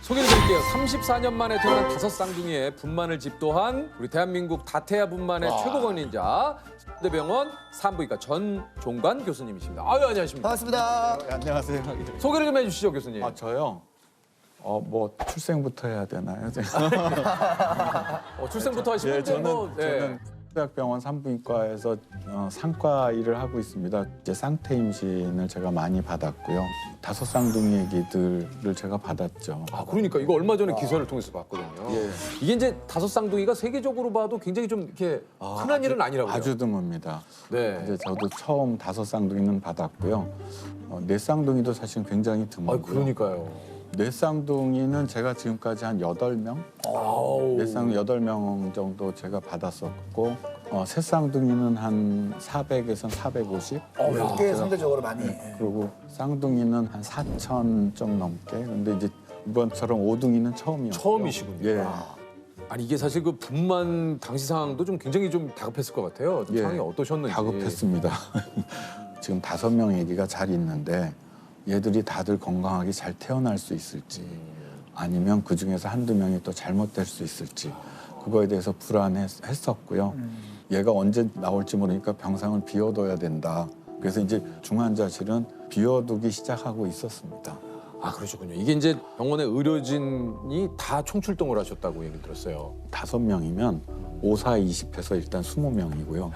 소개를 드릴게요. 34년 만에 태어난 다섯 쌍둥이의 분만을 집도한 우리 대한민국 다태아 분만의 최고 권위자 대병원 산부인과 전종관 교수님이십니다. 아유, 안녕하십니까. 반갑습니다. 네, 안녕하세요. 소개를 좀 해주시죠, 교수님. 저요? 뭐 출생부터 해야 되나요? 출생부터 하시면 저는 대학병원 산부인과에서 상과 일을 하고 있습니다. 이제 쌍태 임신을 제가 많이 받았고요. 다섯 쌍둥이 아기들을 제가 받았죠. 아, 그러니까 이거 얼마 전에 기사를 통해서 봤거든요. 예. 이게 이제 다섯 쌍둥이가 세계적으로 봐도 굉장히 좀 이렇게 흔한 일은 아니라고요. 아주 드뭅니다. 네. 이제 저도 처음 다섯 쌍둥이는 받았고요. 네 쌍둥이도 사실 굉장히 드물고요. 아, 그러니까요. 네 쌍둥이는 제가 지금까지 한 8명? 아우. 네 쌍둥이 8명 정도 제가 받았었고 세 쌍둥이는 한 400에서 450. 꽤 상대적으로 많이. 그리고 쌍둥이는 한 4천 좀 넘게. 근데 이제 이번처럼 오둥이는 처음이었고. 처음이시군요. 예. 아니 이게 사실 그 분만 당시 상황도 좀 굉장히 좀 다급했을 것 같아요. 좀 예. 상황이 어떠셨는지. 다급했습니다. 지금 5명 아기가 잘 있는데 얘들이 다들 건강하게 잘 태어날 수 있을지 아니면 그중에서 한두 명이 또 잘못될 수 있을지 그거에 대해서 불안했었고요. 얘가 언제 나올지 모르니까 병상을 비워둬야 된다. 그래서 이제 중환자실은 비워두기 시작하고 있었습니다. 아, 그러셨군요. 이게 이제 병원의 의료진이 다 총출동을 하셨다고 얘기 들었어요. 5명이면 5, 4, 20해서 일단 20명이고요.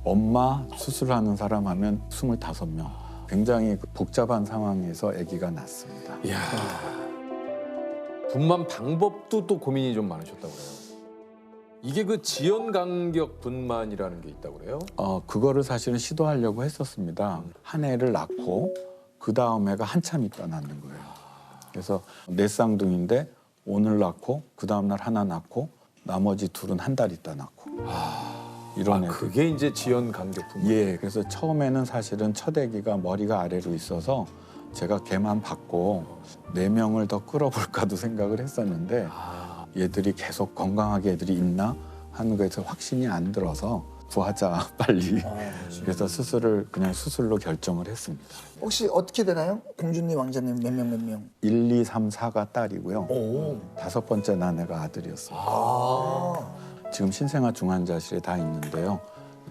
엄마 수술하는 사람 하면 25명. 굉장히 복잡한 상황에서 아기가 낳습니다. 이야. 분만 방법도 또 고민이 좀 많으셨다고 그래요. 이게 그 지연 간격 분만이라는 게 있다고 그래요? 그거를 사실은 시도하려고 했었습니다. 한 애를 낳고 그 다음 애가 한참 있다 낳는 거예요. 그래서 네 쌍둥이인데 오늘 낳고 그 다음 날 하나 낳고 나머지 둘은 한 달 있다 낳고 이런 애들. 그게 이제 지연 간격 분만. 예, 그래서 처음에는 사실은 첫 아기가 머리가 아래로 있어서 제가 걔만 받고 4명을 더 끌어볼까도 생각을 했었는데 얘들이 계속 건강하게 애들이 있나 하는 거에서 확신이 안 들어서 구하자 빨리. 그래서 그냥 수술로 결정을 했습니다. 혹시 어떻게 되나요? 공주님, 왕자님 몇 명? 1, 2, 3, 4가 딸이고요. 오. 5번째 난 애가 아들이었습니다. 아. 지금 신생아 중환자실에 다 있는데요.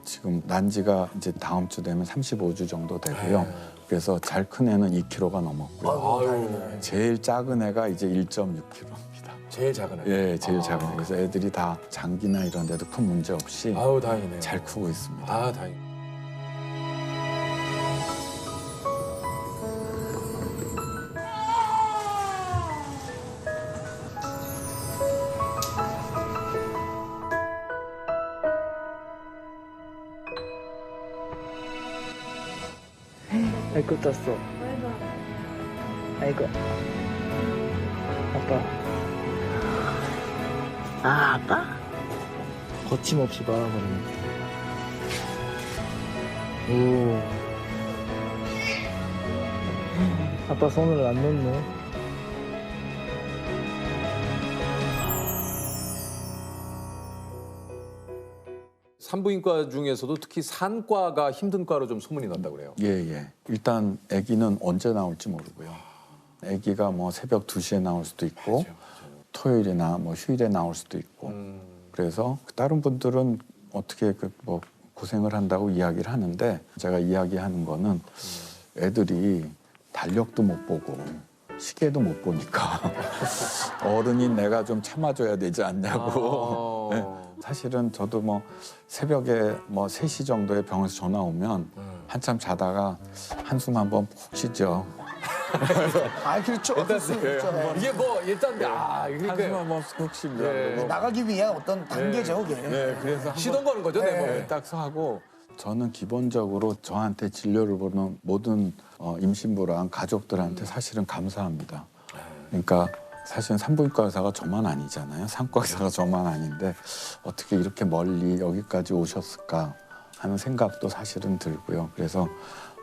지금 난 지가 이제 다음 주 되면 35주 정도 되고요. 그래서 잘 큰 애는 2kg가 넘었고요. 아이고, 다행이네. 제일 작은 애가 이제 1.6kg입니다. 제일 작은 애. 예, 제일 작은 애. 그래서 애들이 다 장기나 이런 데도 큰 문제 없이 아유, 다행이네요. 잘 크고 있습니다. 아, 다행. 아이고 떴어. 아이고. 아빠. 아, 아빠? 거침없이 바라보는. 오. 아빠 손을 안 놓네. 산부인과 중에서도 특히 산과가 힘든 과로 좀 소문이 난다고 그래요. 예, 예. 일단 아기는 언제 나올지 모르고요. 아기가 뭐 새벽 2시에 나올 수도 있고 토요일이나 뭐 휴일에 나올 수도 있고 그래서 다른 분들은 어떻게 뭐 고생을 한다고 이야기를 하는데 제가 이야기하는 거는 애들이 달력도 못 보고 시계도 못 보니까 어른인 내가 좀 참아줘야 되지 않냐고. 네. 사실은 저도 뭐 새벽에 뭐 3시 정도에 병원에서 전화 오면 한참 자다가 한숨 한번 푹 쉬죠. 아, 그렇죠. 어쩔 수 없죠. 네. 이게 뭐 일단 한숨 그러니까 한번 푹 쉬면 예. 나가기 위한 어떤 단계죠, 그게. 네, 그래서 시동 거는 거죠, 내 몸에. 딱 하고 저는 기본적으로 저한테 진료를 보는 모든 임신부랑 가족들한테 사실은 감사합니다. 그러니까 사실은 산부인과 의사가 저만 아니잖아요. 산과 의사가 저만 아닌데 어떻게 이렇게 멀리 여기까지 오셨을까 하는 생각도 사실은 들고요. 그래서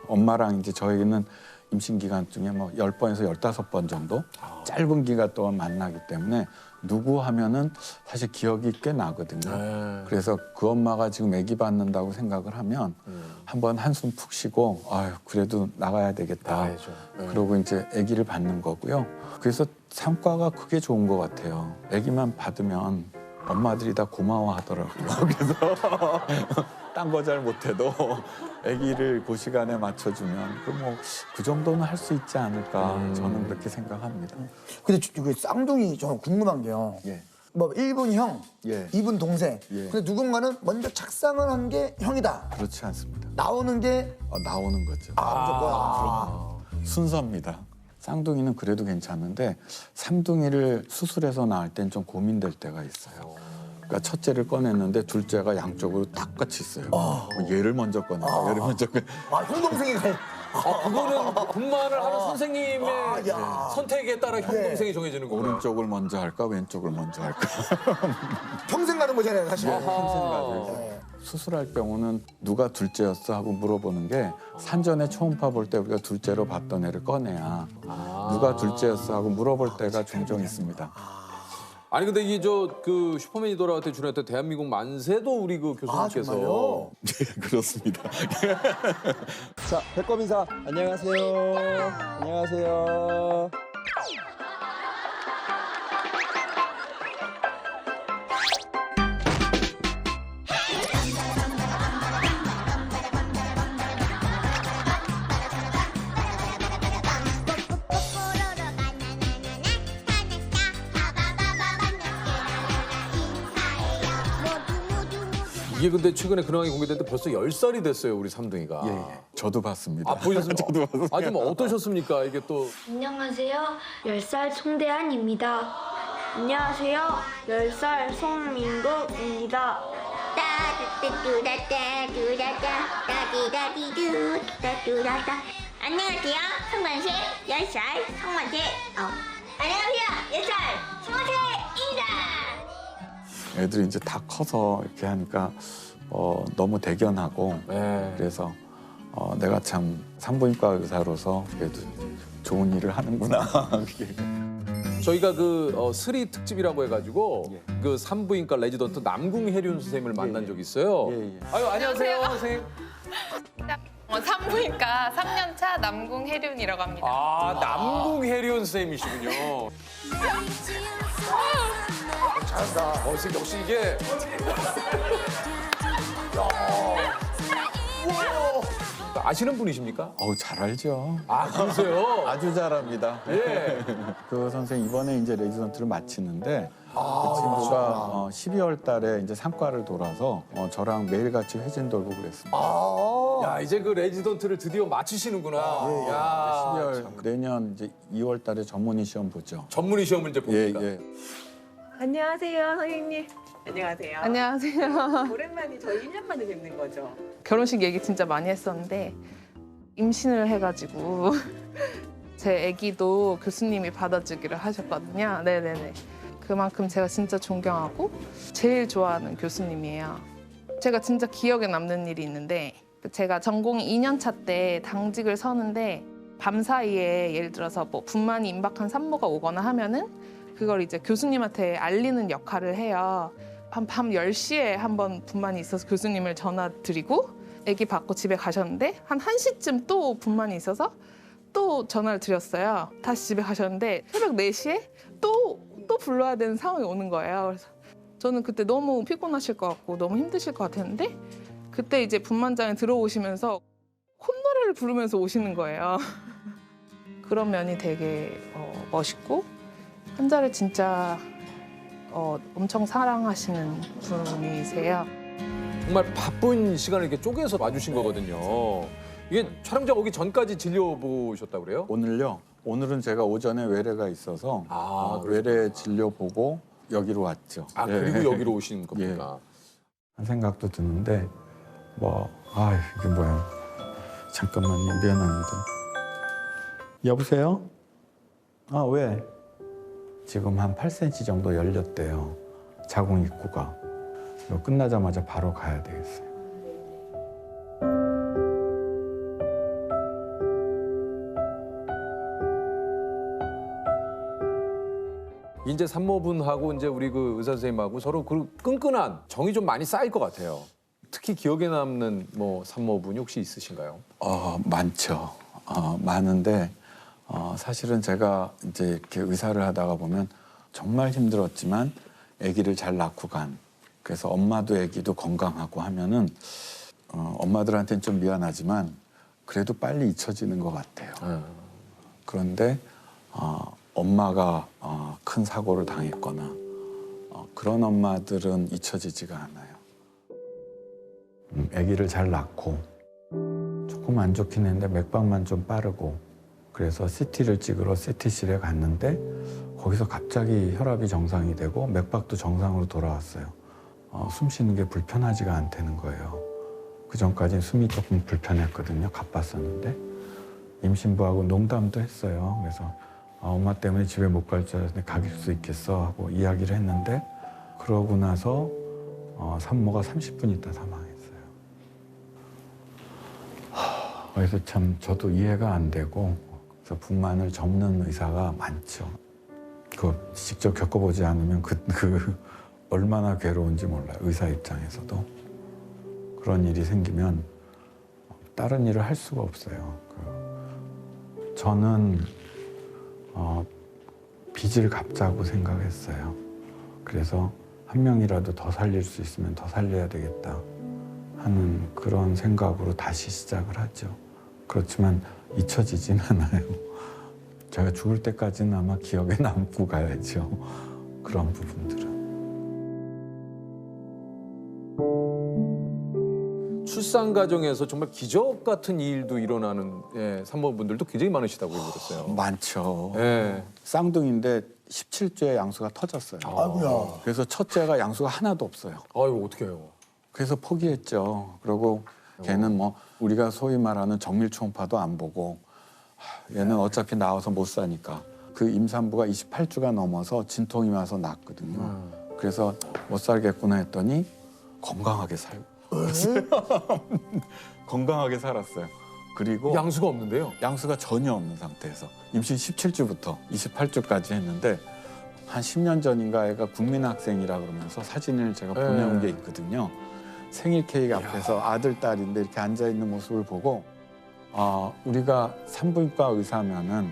엄마랑 이제 저희는 임신 기간 중에 뭐 10번에서 15번 정도 짧은 기간 동안 만나기 때문에 누구 하면은 사실 기억이 꽤 나거든요. 그래서 그 엄마가 지금 아기 받는다고 생각을 하면 한번 한숨 푹 쉬고 아유 그래도 나가야 되겠다. 나가야죠. 그러고 이제 아기를 받는 거고요. 그래서 산과가 그게 좋은 것 같아요. 아기만 받으면 엄마들이 다 고마워하더라고요. 그래서 딴 거 잘 못해도 아기를 그 시간에 맞춰주면 그 정도는 할 수 있지 않을까 저는 그렇게 생각합니다. 근데 그 쌍둥이 저 궁금한 게요. 예. 뭐 1분 형, 예. 2분 동생. 예. 근데 누군가는 먼저 착상을 한 게 형이다. 그렇지 않습니다. 나오는 게 나오는 거죠. 무조건. 순서입니다. 쌍둥이는 그래도 괜찮은데 삼둥이를 수술해서 낳을 땐 좀 고민될 때가 있어요. 그러니까 첫째를 꺼냈는데 둘째가 양쪽으로 똑같이 있어요. 얘를 먼저 꺼내고 얘를 먼저 꺼내. 형 동생이 갈. 그거는 분만을 하는 선생님의 야. 선택에 따라 형 동생이 정해지는 거구나. 오른쪽을 먼저 할까 왼쪽을 먼저 할까. 평생 가는 거잖아요, 사실. 생각을. 수술할 경우는 누가 둘째였어 하고 물어보는 게 산전에 초음파 볼 때 우리가 둘째로 봤던 애를 꺼내야 누가 둘째였어 하고 물어볼 때가 종종 있습니다. 아니 근데 이게 그 슈퍼맨이 돌아올 때 출연했던 대한민국 만세도 우리 그 교수님께서 정말요? 네, 그렇습니다. 자, 배꼽 인사. 안녕하세요. 안녕하세요. 이게 근데 최근에 근황이 공개됐는데 벌써 10살이 됐어요 우리 삼둥이가. 예. 저도 봤습니다. 아 보셨습니까? 저도 봤습니다. 아좀 어떠셨습니까? 이게 또 안녕하세요. 10살 송대한입니다. 안녕하세요. 10살 송민국입니다. 안녕하세요. 성만세 10살 성만세. 안녕하세요. 10살 송만세입니다. 애들이 이제 다 커서 이렇게 하니까 너무 대견하고 네. 그래서 내가 참 산부인과 의사로서 그래도 좋은 일을 하는구나. 저희가 그 스리 특집이라고 해가지고 그 산부인과 레지던트 남궁혜륜 선생님을 만난 적이 있어요. 예. 아유 안녕하세요 선생님. 산부인과 3년차 남궁혜륜이라고 합니다. 아 남궁혜륜 선생님이시군요. 잘한다. 선생님 역시 이게. 아시는 분이십니까? 잘 알죠. 아 그러세요? 아주 잘합니다. 예. 그 선생 이번에 이제 레지던트를 마치는데 그 친구가 12월 달에 이제 상과를 돌아서 저랑 매일같이 회진 돌고 그랬습니다. 야 이제 그 레지던트를 드디어 마치시는구나. 야 12월 내년 이제 2월 달에 전문의 시험 보죠. 전문의 시험을 이제 예, 봅니까? 예. 안녕하세요, 선생님. 안녕하세요. 안녕하세요. 오랜만에 저희 1년 만에 뵙는 거죠. 결혼식 얘기 진짜 많이 했었는데 임신을 해가지고 제 아기도 교수님이 받아주기를 하셨거든요. 네네네. 그만큼 제가 진짜 존경하고 제일 좋아하는 교수님이에요. 제가 진짜 기억에 남는 일이 있는데 제가 전공이 2년 차 때 당직을 서는데 밤사이에 예를 들어서 뭐 분만이 임박한 산모가 오거나 하면은 그걸 이제 교수님한테 알리는 역할을 해요. 한 밤 10시에 한 번 분만이 있어서 교수님을 전화 드리고 아기 받고 집에 가셨는데 한 1시쯤 또 분만이 있어서 또 전화를 드렸어요. 다시 집에 가셨는데 새벽 4시에 또 불러야 되는 상황이 오는 거예요. 그래서 저는 그때 너무 피곤하실 것 같고 너무 힘드실 것 같았는데 그때 이제 분만장에 들어오시면서 콧노래를 부르면서 오시는 거예요. 그런 면이 되게 멋있고 환자를 진짜 엄청 사랑하시는 분이세요. 정말 바쁜 시간을 이렇게 쪼개서 와주신 거거든요. 이게 촬영장 오기 전까지 진료 보셨다고 그래요? 오늘요. 오늘은 제가 오전에 외래가 있어서 그러시구나. 외래 진료 보고 여기로 왔죠. 아 예. 그리고 여기로 오신 겁니까? 한 생각도 드는데 이게 뭐야? 잠깐만요. 미안합니다. 여보세요? 왜? 지금 한 8cm 정도 열렸대요. 자궁 입구가. 이거 끝나자마자 바로 가야 되겠어요. 이제 산모분하고 이제 우리 그 의사 선생님하고 서로 그 끈끈한 정이 좀 많이 쌓일 것 같아요. 특히 기억에 남는 뭐 산모분이 혹시 있으신가요? 많죠. 많은데 사실은 제가 이제 이렇게 의사를 하다가 보면 정말 힘들었지만 아기를 잘 낳고 간. 그래서 엄마도 아기도 건강하고 하면은 엄마들한테는 좀 미안하지만 그래도 빨리 잊혀지는 것 같아요. 그런데 엄마가 큰 사고를 당했거나 그런 엄마들은 잊혀지지가 않아요. 아기를 잘 낳고 조금 안 좋긴 했는데 맥박만 좀 빠르고 그래서 CT를 찍으러 CT실에 갔는데 거기서 갑자기 혈압이 정상이 되고 맥박도 정상으로 돌아왔어요. 숨 쉬는 게 불편하지가 않다는 거예요. 그 전까지는 숨이 조금 불편했거든요. 가빴었는데 임신부하고 농담도 했어요. 그래서 엄마 때문에 집에 못 갈 줄 알았는데 갈 수 있겠어 하고 이야기를 했는데 그러고 나서 산모가 30분 있다 사망했어요. 그래서 참 저도 이해가 안 되고 그래서 분만을 접는 의사가 많죠. 그거 직접 겪어보지 않으면 그 얼마나 괴로운지 몰라요. 의사 입장에서도. 그런 일이 생기면 다른 일을 할 수가 없어요. 저는 빚을 갚자고 생각했어요. 그래서 한 명이라도 더 살릴 수 있으면 더 살려야 되겠다 하는 그런 생각으로 다시 시작을 하죠. 그렇지만 잊혀지진 않아요. 제가 죽을 때까지는 아마 기억에 남고 가야죠. 그런 부분들은. 출산 과정에서 정말 기적 같은 일도 일어나는 산모분들도 굉장히 많으시다고 들었어요. 많죠. 예. 쌍둥이인데 17주에 양수가 터졌어요. 아이고야. 그래서 첫째가 양수가 하나도 없어요. 아유, 어떻게 해요? 그래서 포기했죠. 그리고 걔는 뭐 우리가 소위 말하는 정밀 초음파도 안 보고 얘는 어차피 나와서 못 사니까 그 임산부가 28주가 넘어서 진통이 와서 낳았거든요. 그래서 못 살겠구나 했더니 건강하게 살고 건강하게 살았어요. 그리고 양수가 없는데요. 양수가 전혀 없는 상태에서 임신 17주부터 28주까지 했는데 한 10년 전인가 애가 국민학생이라 그러면서 사진을 제가 보내온 게 있거든요. 생일 케이크 앞에서 아들, 딸인데 이렇게 앉아있는 모습을 보고 우리가 산부인과 의사면은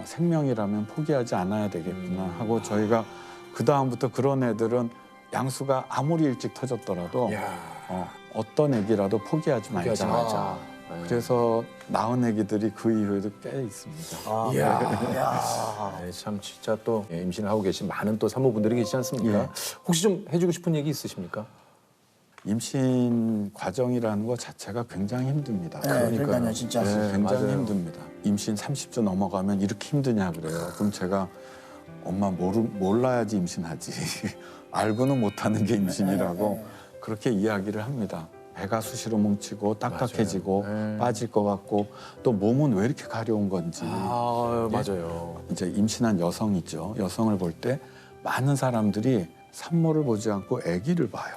생명이라면 포기하지 않아야 되겠구나 하고 저희가 그다음부터 그런 애들은 양수가 아무리 일찍 터졌더라도 어떤 애기라도 포기하지 말자. 그래서 낳은 애기들이 그 이후에도 꽤 있습니다. 네, 참 진짜 또 임신을 하고 계신 많은 또 산모분들이 계시지 않습니까? 예. 혹시 좀 해주고 싶은 얘기 있으십니까? 임신 과정이라는 것 자체가 굉장히 힘듭니다. 그러니까요, 진짜. 굉장히 맞아요. 힘듭니다. 임신 30주 넘어가면 이렇게 힘드냐 그래요. 그럼 제가 엄마 몰라야지 임신하지. 알고는 못하는 게 임신이라고 그렇게 이야기를 합니다. 배가 수시로 뭉치고 딱딱해지고 빠질 것 같고 또 몸은 왜 이렇게 가려운 건지. 맞아요. 이제 임신한 여성이죠. 여성을 볼 때 많은 사람들이 산모를 보지 않고 아기를 봐요.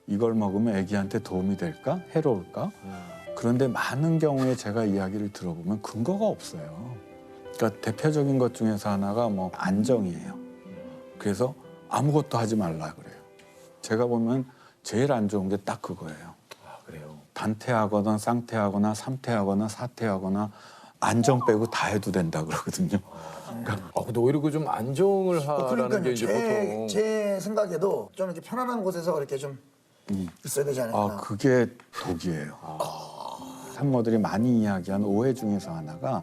이걸 먹으면 아기한테 도움이 될까? 해로울까? 그런데 많은 경우에 제가 이야기를 들어보면 근거가 없어요. 그러니까 대표적인 것 중에서 하나가 뭐 안정이에요. 그래서 아무것도 하지 말라 그래요. 제가 보면 제일 안 좋은 게 딱 그거예요. 그래요. 단태하거나 쌍태하거나 삼태하거나 사태하거나 안정 빼고 다 해도 된다 그러거든요. 근데 오히려 그 좀 안정을 하라는 게 이제 보통. 제 생각에도 좀 이렇게 편안한 곳에서 이렇게 좀 있어야 되지 않을까. 그게 독이에요. 산모들이 많이 이야기하는 오해 중에서 하나가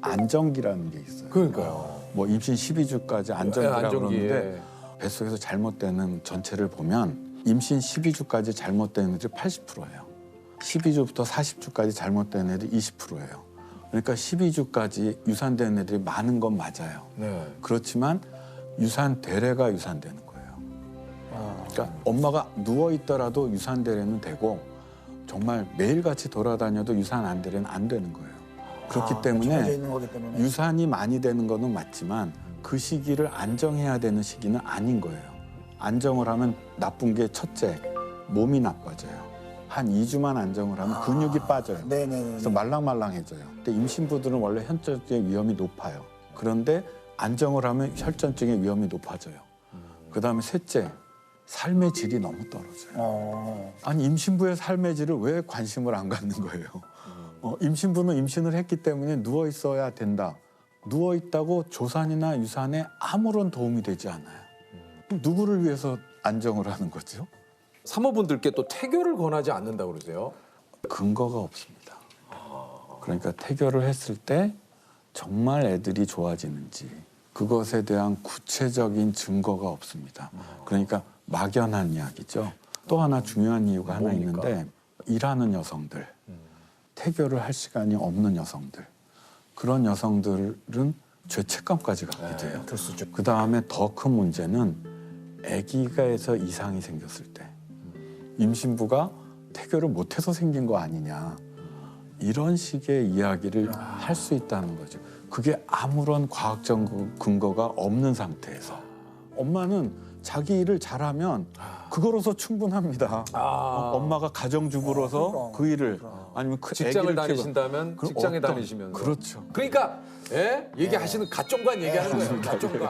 안정기라는 게 있어요. 그러니까요. 뭐 임신 12주까지 안정기라고 안정기에. 그러는데 뱃속에서 잘못되는 전체를 보면 임신 12주까지 잘못된 애들이 80%예요. 12주부터 40주까지 잘못된 애들이 20%예요. 그러니까 12주까지 유산되는 애들이 많은 건 맞아요. 네. 그렇지만 유산되래가 유산되는 거예요. 그러니까 엄마가 누워있더라도 유산되래는 되고 정말 매일같이 돌아다녀도 유산 안 되래는 안 되는 거예요. 그렇기 정해져 때문에 있는 거기 때문에. 유산이 많이 되는 거는 맞지만 그 시기를 안정해야 되는 시기는 아닌 거예요. 안정을 하면 나쁜 게 첫째, 몸이 나빠져요. 한 2주만 안정을 하면 근육이 빠져요. 네네네. 그래서 말랑말랑해져요. 근데 임신부들은 원래 혈전증의 위험이 높아요. 그런데 안정을 하면 혈전증의 위험이 높아져요. 그다음에 셋째, 삶의 질이 너무 떨어져요. 아니 임신부의 삶의 질을 왜 관심을 안 갖는 거예요? 임신부는 임신을 했기 때문에 누워 있어야 된다. 누워 있다고 조산이나 유산에 아무런 도움이 되지 않아요. 그럼 누구를 위해서 안정을 하는 거죠? 사모분들께 또 태교를 권하지 않는다고 그러세요? 근거가 없습니다. 그러니까 태교를 했을 때 정말 애들이 좋아지는지 그것에 대한 구체적인 증거가 없습니다. 그러니까 막연한 이야기죠. 또 하나 중요한 이유가 하나 뭡니까? 있는데 일하는 여성들, 태교를 할 시간이 없는 여성들 그런 여성들은 죄책감까지 갖게 돼요. 그 다음에 더 큰 문제는 아기가에서 이상이 생겼을 때 임신부가 태교를 못해서 생긴 거 아니냐 이런 식의 이야기를 할 수 있다는 거죠. 그게 아무런 과학적 근거가 없는 상태에서 엄마는 자기 일을 잘하면 그거로서 충분합니다. 엄마가 가정주부로서 그 일을 아니면 그 직장을 아기를 다니신다면 그럼 직장에 어떤- 다니시면서 그렇죠. 그러니까 예? 얘기하시는 가정관 얘기하는 거예요. 가정관.